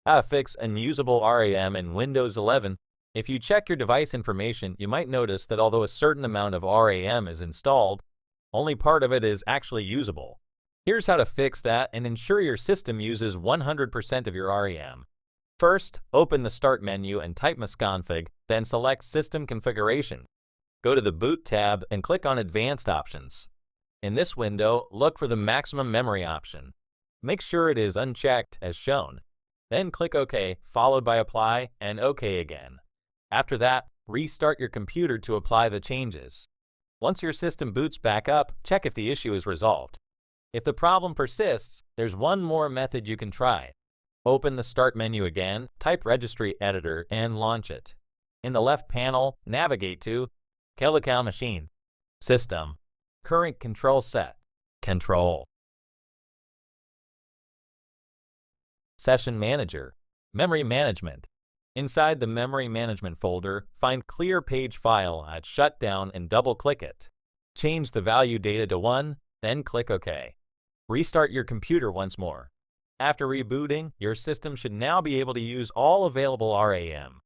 How to fix unusable RAM in Windows 11. If you check your device information, you might notice that although a certain amount of RAM is installed, only part of it is actually usable. Here's how to fix that and ensure your system uses 100% of your RAM. First, open the Start menu and type msconfig, then select System Configuration. Go to the Boot tab and click on Advanced Options. In this window, look for the Maximum Memory option. Make sure it is unchecked as shown. Then click OK, followed by Apply and OK again. After that, restart your computer to apply the changes. Once your system boots back up, check if the issue is resolved. If the problem persists, there's one more method you can try. Open the Start menu again, type Registry Editor, and launch it. In the left panel, navigate to Telecom Machine, System, Current Control Set, Control, Session Manager, Memory Management. Inside the Memory Management folder, find Clear Page File at Shutdown and double-click it. Change the value data to 1, then click OK. Restart your computer once more. After rebooting, your system should now be able to use all available RAM.